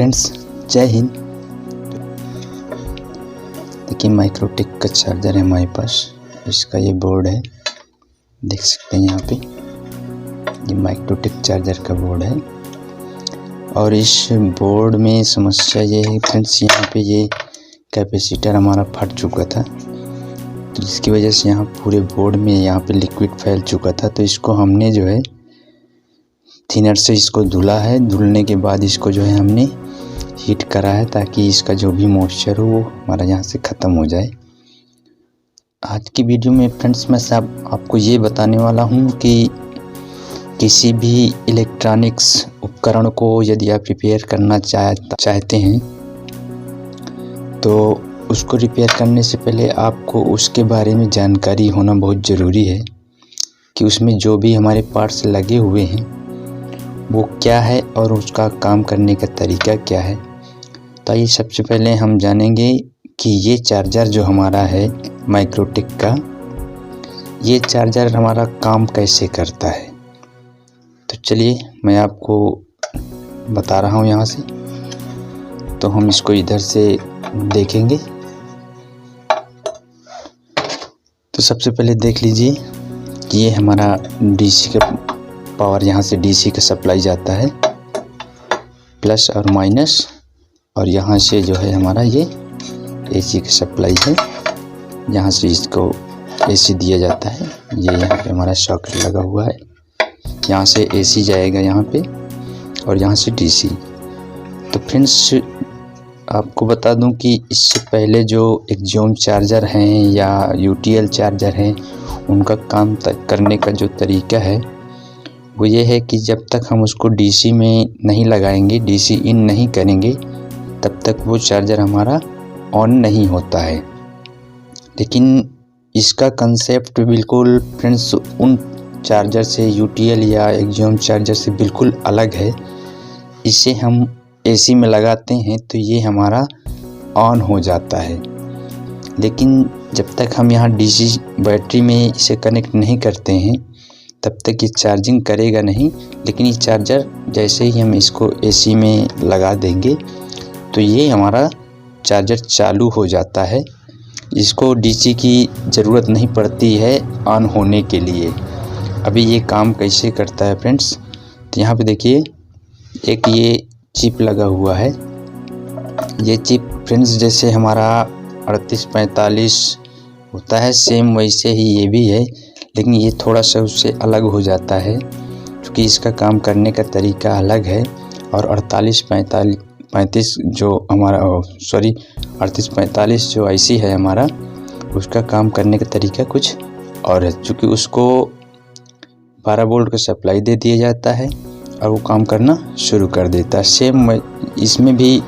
Friends, जय हिंद। देखिए Microtek का चार्जर है हमारे पास। इसका ये बोर्ड है, देख सकते हैं यहाँ पे ये माइक्रोटेक चार्जर का बोर्ड है। और इस बोर्ड में समस्या ये है फ्रेंड्स, यहाँ पे ये कैपेसिटर हमारा फट चुका था, तो जिसकी वजह से यहाँ पूरे बोर्ड में यहाँ पे लिक्विड फैल चुका था। तो इसको हमने जो है थिनर से इसको धुला है। धुलने के बाद इसको जो है हमने हीट करा है ताकि इसका जो भी मॉइस्चर हो वो हमारा यहाँ से ख़त्म हो जाए। आज की वीडियो में फ्रेंड्स मैं आपको ये बताने वाला हूँ कि किसी भी इलेक्ट्रॉनिक्स उपकरण को यदि आप रिपेयर करना चाहते हैं तो उसको रिपेयर करने से पहले आपको उसके बारे में जानकारी होना बहुत ज़रूरी है कि उसमें जो भी हमारे पार्ट्स लगे हुए हैं वो क्या है और उसका काम करने का तरीका क्या है। तो आइए सबसे पहले हम जानेंगे कि ये चार्जर जो हमारा है माइक्रोटेक का, ये चार्जर हमारा काम कैसे करता है। तो चलिए मैं आपको बता रहा हूँ यहाँ से। तो हम इसको इधर से देखेंगे। तो सबसे पहले देख लीजिए कि ये हमारा डीसी का पावर, यहाँ से डीसी का सप्लाई जाता है प्लस और माइनस, और यहाँ से जो है हमारा ये एसी का सप्लाई है। यहाँ से इसको एसी दिया जाता है। ये यहाँ पे हमारा सॉकेट लगा हुआ है, यहाँ से एसी जाएगा यहाँ पे और यहाँ से डीसी। तो फ्रेंड्स आपको बता दूं कि इससे पहले जो एक्जियोम चार्जर हैं या यूटीएल चार्जर हैं उनका काम करने का जो तरीका है वो ये है कि जब तक हम उसको डीसी में नहीं लगाएंगे, डीसी इन नहीं करेंगे, तब तक वो चार्जर हमारा ऑन नहीं होता है। लेकिन इसका कंसेप्ट बिल्कुल फ्रेंड्स उन चार्जर से, यूटीएल या एक्जियोम चार्जर से बिल्कुल अलग है। इसे हम एसी में लगाते हैं तो ये हमारा ऑन हो जाता है, लेकिन जब तक हम यहाँ डीसी बैटरी में इसे कनेक्ट नहीं करते हैं तब तक ये चार्जिंग करेगा नहीं। लेकिन ये चार्जर जैसे ही हम इसको एसी में लगा देंगे तो ये हमारा चार्जर चालू हो जाता है। इसको डीसी की ज़रूरत नहीं पड़ती है ऑन होने के लिए। अभी ये काम कैसे करता है फ्रेंड्स, तो यहाँ पे देखिए एक ये चिप लगा हुआ है। ये चिप फ्रेंड्स जैसे हमारा 3845 होता है सेम वैसे ही ये भी है, लेकिन ये थोड़ा सा उससे अलग हो जाता है क्योंकि इसका काम करने का तरीका अलग है। और 3845 जो हमारा 3845 जो आईसी है हमारा, उसका काम करने का तरीका कुछ और है। चूँकि उसको 12 वोल्ट का सप्लाई दे दिया जाता है और वो काम करना शुरू कर देता है। सेम इसमें भी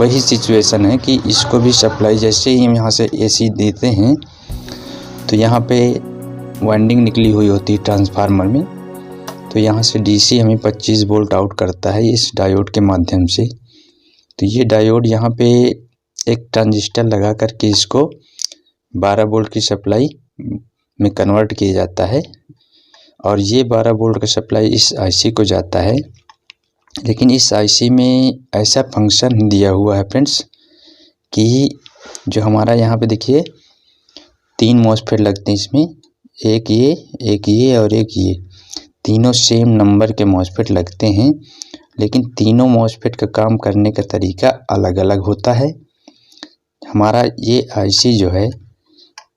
वही सिचुएशन है कि इसको भी सप्लाई जैसे ही हम यहाँ से एसी देते हैं तो यहाँ पे वाइंडिंग निकली हुई होती है ट्रांसफार्मर में, तो यहाँ से डीसी हमें 25 वोल्ट आउट करता है इस डायोड के माध्यम से। तो ये डायोड यहाँ पे एक ट्रांजिस्टर लगा करके इसको 12 वोल्ट की सप्लाई में कन्वर्ट किया जाता है और ये 12 वोल्ट का सप्लाई इस आईसी को जाता है। लेकिन इस आईसी में ऐसा फंक्शन दिया हुआ है फ्रेंड्स कि जो हमारा यहाँ पे देखिए 3 मॉसफेट लगते हैं इसमें, एक ये और एक ये, तीनों सेम नंबर के मॉसफेट लगते हैं। लेकिन तीनों मॉसफेट का काम करने का तरीका अलग अलग होता है। हमारा ये आईसी जो है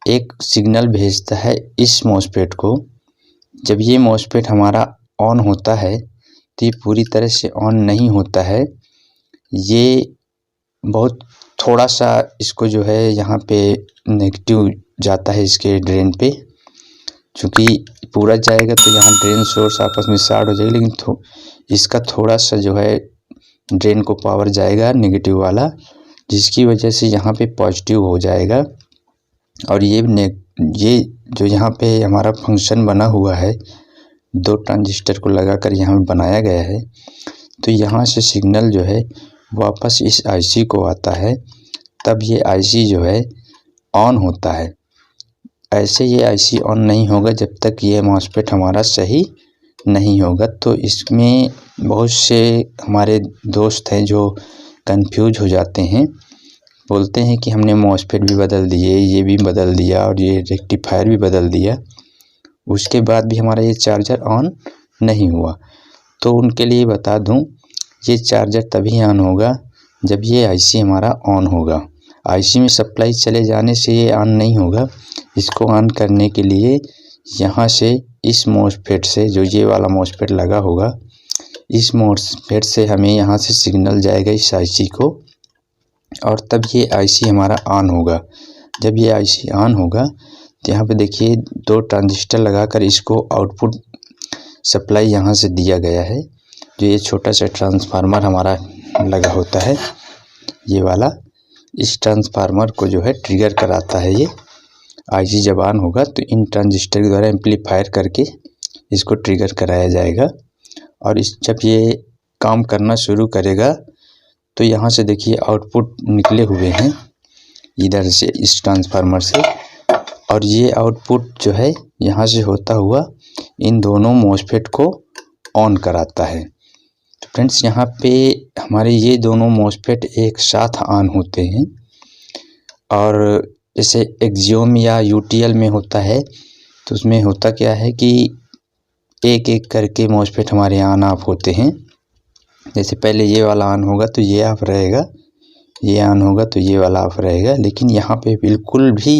एक सिग्नल भेजता है इस मॉसफेट को। जब ये मॉसफेट हमारा ऑन होता है तो ये पूरी तरह से ऑन नहीं होता है। ये बहुत थोड़ा सा इसको जो है यहाँ पे नेगेटिव जाता है इसके ड्रेन पे। चूँकि पूरा जाएगा तो यहाँ ड्रेन सोर्स आपस में शॉर्ट हो जाएगी, लेकिन इसका थोड़ा सा जो है ड्रेन को पावर जाएगा नेगेटिव वाला, जिसकी वजह से यहाँ पे पॉजिटिव हो जाएगा। और ये जो यहाँ पे हमारा फंक्शन बना हुआ है 2 ट्रांजिस्टर को लगाकर यहाँ बनाया गया है, तो यहाँ से सिग्नल जो है वापस इस आईसी को आता है, तब ये आईसी जो है ऑन होता है। ऐसे ये आईसी ऑन नहीं होगा जब तक ये मॉसफेट हमारा सही नहीं होगा। तो इसमें बहुत से हमारे दोस्त हैं जो कंफ्यूज हो जाते हैं, बोलते हैं कि हमने मॉसफेट भी बदल दिए, ये भी बदल दिया और ये रेक्टिफायर भी बदल दिया, उसके बाद भी हमारा ये चार्जर ऑन नहीं हुआ। तो उनके लिए बता दूं, ये चार्जर तभी ऑन होगा जब ये आईसी हमारा ऑन होगा। आईसी में सप्लाई चले जाने से ये ऑन नहीं होगा। इसको ऑन करने के लिए यहाँ से इस मॉसफेट से, जो ये वाला मॉसफेट लगा होगा, इस मॉसफेट से हमें यहाँ से सिग्नल जाएगा इस आईसी को, और तब ये आईसी हमारा ऑन होगा। जब ये आईसी ऑन होगा तो यहाँ पे देखिए 2 ट्रांजिस्टर लगाकर इसको आउटपुट सप्लाई यहाँ से दिया गया है। जो ये छोटा सा ट्रांसफार्मर हमारा लगा होता है, ये वाला, इस ट्रांसफार्मर को जो है ट्रिगर कराता है। ये आईसी जब ऑन होगा तो इन ट्रांजिस्टर के द्वारा एम्पलीफायर करके इसको ट्रिगर कराया जाएगा, और इस जब ये काम करना शुरू करेगा तो यहाँ से देखिए आउटपुट निकले हुए हैं इधर से, इस ट्रांसफार्मर से, और ये आउटपुट जो है यहाँ से होता हुआ इन दोनों मॉसफेट को ऑन कराता है। तो फ्रेंड्स, यहाँ पे हमारे ये दोनों मॉसफेट एक साथ ऑन होते हैं, और जैसे एक्सियोम या यूटीएल में होता है तो उसमें होता क्या है कि एक एक करके मॉसफेट हमारे ऑन ऑफ होते हैं। जैसे पहले ये वाला ऑन होगा तो ये ऑफ रहेगा, ये ऑन होगा तो ये वाला ऑफ रहेगा। लेकिन यहाँ पे बिल्कुल भी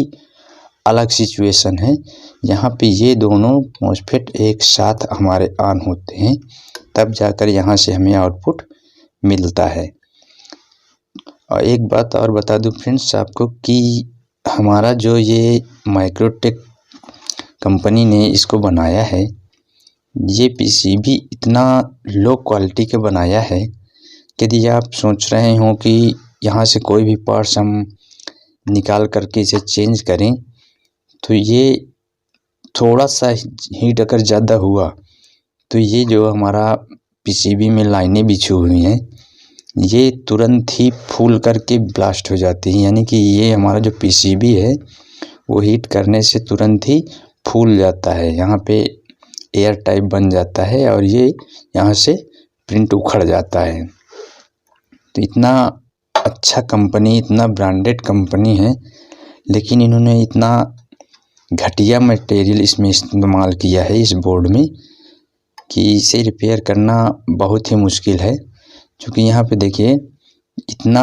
अलग सिचुएशन है। यहाँ पे ये दोनों मॉसफेट एक साथ हमारे ऑन होते हैं, तब जाकर यहाँ से हमें आउटपुट मिलता है। और एक बात और बता दूं फ्रेंड्स आपको कि हमारा जो ये माइक्रोटेक कंपनी ने इसको बनाया है, ये पीसीबी इतना लो क्वालिटी के बनाया है कि यदि आप सोच रहे हो कि यहाँ से कोई भी पार्ट्स हम निकाल करके इसे चेंज करें, तो ये थोड़ा सा हीट अगर ज़्यादा हुआ तो ये जो हमारा पीसीबी में लाइनें बिछी हुई हैं, ये तुरंत ही फूल करके ब्लास्ट हो जाती हैं। यानी कि ये हमारा जो पीसीबी है वो हीट करने से तुरंत ही फूल जाता है, यहाँ पे एयर टाइप बन जाता है, और ये यहाँ से प्रिंट उखड़ जाता है। तो इतना अच्छा कंपनी, इतना ब्रांडेड कंपनी है, लेकिन इन्होंने इतना घटिया मटेरियल इसमें इस्तेमाल किया है इस बोर्ड में कि इसे रिपेयर करना बहुत ही मुश्किल है। क्योंकि यहाँ पे देखिए इतना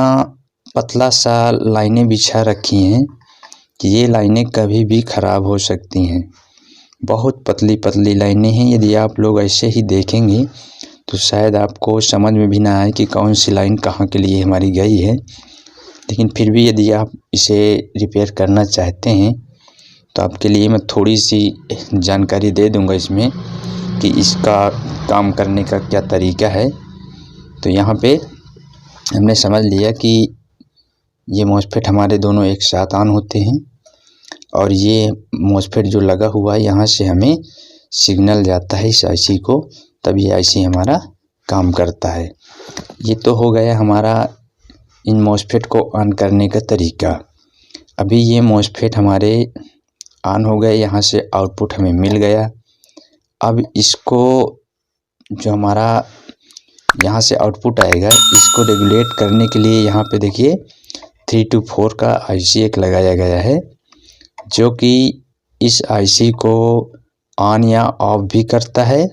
पतला सा लाइनें बिछा रखी हैं कि ये लाइनें कभी भी ख़राब हो सकती हैं। बहुत पतली पतली लाइनें हैं। यदि आप लोग ऐसे ही देखेंगे तो शायद आपको समझ में भी ना आए कि कौन सी लाइन कहाँ के लिए हमारी गई है। लेकिन फिर भी यदि आप इसे रिपेयर करना चाहते हैं तो आपके लिए मैं थोड़ी सी जानकारी दे दूंगा इसमें कि इसका काम करने का क्या तरीका है। तो यहाँ पे हमने समझ लिया कि ये मॉसफेट हमारे दोनों एक साथ ऑन होते हैं, और ये मॉसफेट जो लगा हुआ है यहाँ से हमें सिग्नल जाता है इस आईसी को, तब ये आईसी हमारा काम करता है। ये तो हो गया हमारा इन मॉसफेट को ऑन करने का तरीका। अभी ये मॉसफेट हमारे ऑन हो गए, यहाँ से आउटपुट हमें मिल गया। अब इसको जो हमारा यहाँ से आउटपुट आएगा, इसको रेगुलेट करने के लिए यहाँ पे देखिए 3 to 4 का आईसी एक लगाया गया है, जो कि इस आईसी को ऑन या ऑफ भी करता है,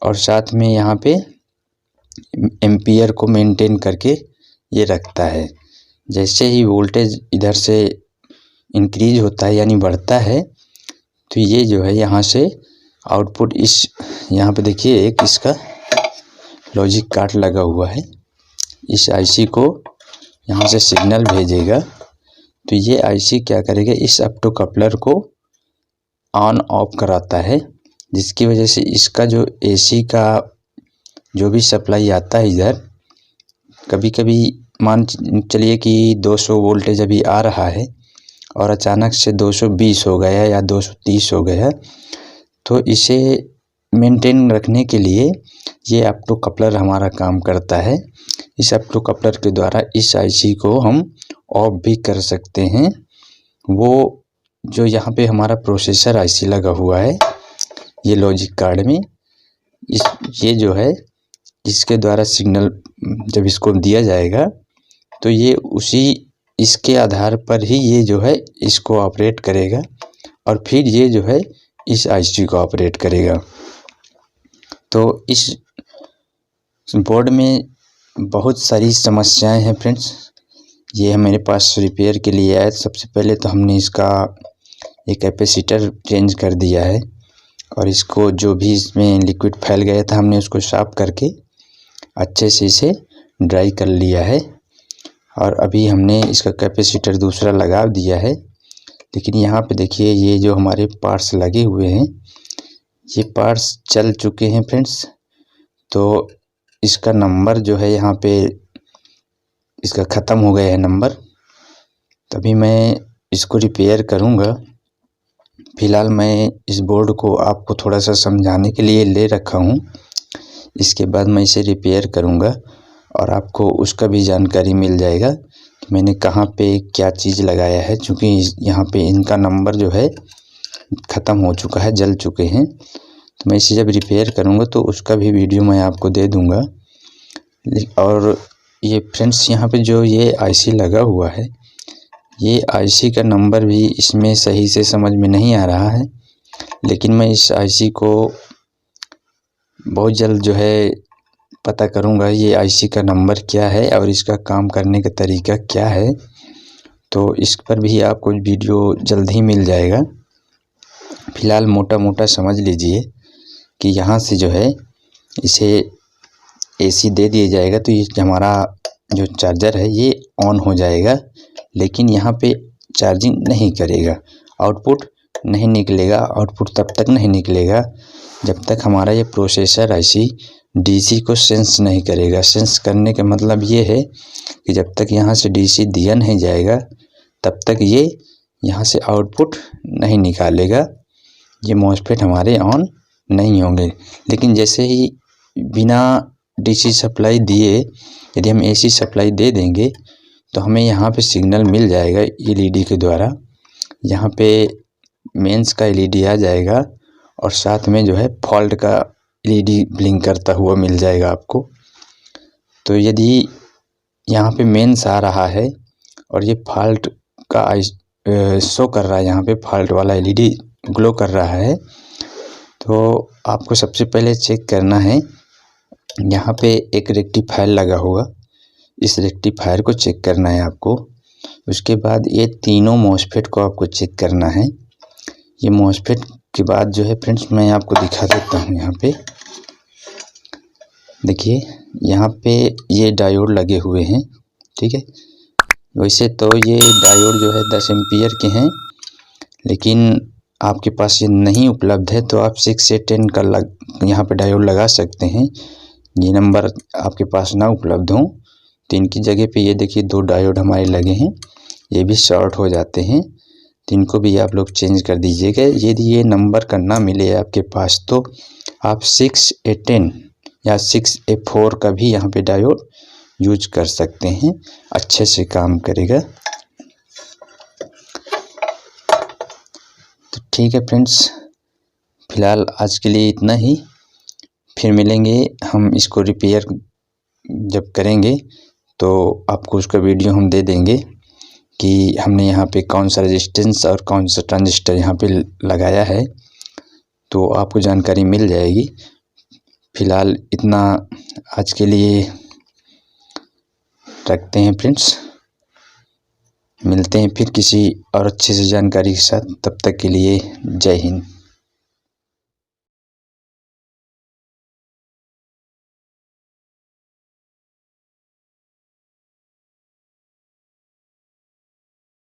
और साथ में यहाँ पे एम्पियर को मेंटेन करके ये रखता है। जैसे ही वोल्टेज इधर से इंक्रीज होता है यानी बढ़ता है, तो ये जो है यहाँ से आउटपुट इस यहाँ पे देखिए एक इसका लॉजिक कार्ड लगा हुआ है, इस आईसी को यहाँ से सिग्नल भेजेगा। तो ये आईसी क्या करेगा, इस ऑप्टो कपलर को ऑन ऑफ कराता है, जिसकी वजह से इसका जो एसी का जो भी सप्लाई आता है इधर, कभी कभी मान चलिए कि 200 वोल्टेज अभी आ रहा है और अचानक से 220 हो गया या 230 हो गया, तो इसे मेंटेन रखने के लिए ये ऑप्टो कपलर हमारा काम करता है। इस ऑप्टो कपलर के द्वारा इस आईसी को हम ऑफ भी कर सकते हैं। वो जो यहाँ पे हमारा प्रोसेसर आईसी लगा हुआ है ये लॉजिक कार्ड में, ये जो है इसके द्वारा सिग्नल जब इसको दिया जाएगा तो ये इसके आधार पर ही ये जो है इसको ऑपरेट करेगा और फिर ये जो है इस आईसी को ऑपरेट करेगा। तो इस बोर्ड में बहुत सारी समस्याएं हैं फ्रेंड्स। ये मेरे पास रिपेयर के लिए आया। सबसे पहले तो हमने इसका एक कैपेसिटर चेंज कर दिया है और इसको जो भी इसमें लिक्विड फैल गया था हमने उसको साफ करके अच्छे से इसे ड्राई कर लिया है और अभी हमने इसका कैपेसिटर दूसरा लगा दिया है। लेकिन यहाँ पे देखिए ये जो हमारे पार्ट्स लगे हुए हैं ये पार्ट्स चल चुके हैं फ्रेंड्स। तो इसका नंबर जो है यहाँ पे इसका ख़त्म हो गया है नंबर। तभी मैं इसको रिपेयर करूँगा। फ़िलहाल मैं इस बोर्ड को आपको थोड़ा सा समझाने के लिए ले रखा हूँ। इसके बाद मैं इसे रिपेयर करूँगा और आपको उसका भी जानकारी मिल जाएगा कि मैंने कहाँ पे क्या चीज़ लगाया है। चूँकि यहाँ पे इनका नंबर जो है ख़त्म हो चुका है, जल चुके हैं। तो मैं इसे जब रिपेयर करूँगा तो उसका भी वीडियो मैं आपको दे दूँगा। और ये फ्रेंड्स यहाँ पे जो ये आईसी लगा हुआ है ये आईसी का नंबर भी इसमें सही से समझ में नहीं आ रहा है। लेकिन मैं इस आईसी को बहुत जल्द जो है पता करूँगा ये आईसी का नंबर क्या है और इसका काम करने का तरीका क्या है। तो इस पर भी आपको वीडियो जल्द ही मिल जाएगा। फ़िलहाल मोटा मोटा समझ लीजिए कि यहाँ से जो है इसे एसी दे दिया जाएगा तो ये हमारा जो चार्जर है ये ऑन हो जाएगा। लेकिन यहाँ पे चार्जिंग नहीं करेगा, आउटपुट नहीं निकलेगा। आउटपुट तब तक नहीं निकलेगा जब तक हमारा ये प्रोसेसर आईसी डीसी को सेंस नहीं करेगा। सेंस करने का मतलब ये है कि जब तक यहाँ से डीसी दिया नहीं जाएगा तब तक ये यहाँ से आउटपुट नहीं निकालेगा। ये मॉसफेट हमारे ऑन नहीं होंगे। लेकिन जैसे ही बिना डीसी सप्लाई दिए यदि हम एसी सप्लाई दे देंगे तो हमें यहाँ पे सिग्नल मिल जाएगा एलईडी के द्वारा। यहाँ पे मेंस का एलईडी आ जाएगा और साथ में जो है फॉल्ट का एलईडी ब्लिंक करता हुआ मिल जाएगा आपको। तो यदि यहाँ पे मेंस आ रहा है और ये फॉल्ट का शो कर रहा है, यहाँ पे फॉल्ट वाला एलईडी ग्लो कर रहा है, तो आपको सबसे पहले चेक करना है यहाँ पे एक रेक्टिफायर लगा होगा, इस रेक्टिफायर को चेक करना है आपको। उसके बाद ये तीनों मॉसफेट को आपको चेक करना है। ये मॉसफेट के बाद जो है फ्रेंड्स मैं आपको दिखा देता हूँ। यहाँ पे देखिए यहाँ पे ये डायोड लगे हुए हैं, ठीक है। वैसे तो ये डायोड जो है 10 एम्पियर के हैं, लेकिन आपके पास ये नहीं उपलब्ध है तो आप 6 से 10 का यहाँ पे डायोड लगा सकते हैं। ये नंबर आपके पास ना उपलब्ध हो तो इनकी जगह पे ये देखिए 2 डायोड हमारे लगे हैं, ये भी शॉर्ट हो जाते हैं, तो इनको भी आप लोग चेंज कर दीजिएगा। यदि ये नंबर का ना मिले आपके पास तो आप 6A10 या 6A4 का भी यहाँ पे डायोड यूज कर सकते हैं, अच्छे से काम करेगा। तो ठीक है फ्रेंड्स, फ़िलहाल आज के लिए इतना ही। फिर मिलेंगे, हम इसको रिपेयर जब करेंगे तो आपको उसका वीडियो हम दे देंगे कि हमने यहाँ पे कौन सा रेजिस्टेंस और कौन सा ट्रांजिस्टर यहाँ पे लगाया है, तो आपको जानकारी मिल जाएगी। फ़िलहाल इतना आज के लिए रखते हैं फ्रेंड्स, मिलते हैं फिर किसी और अच्छे से जानकारी के साथ। तब तक के लिए जय हिंद।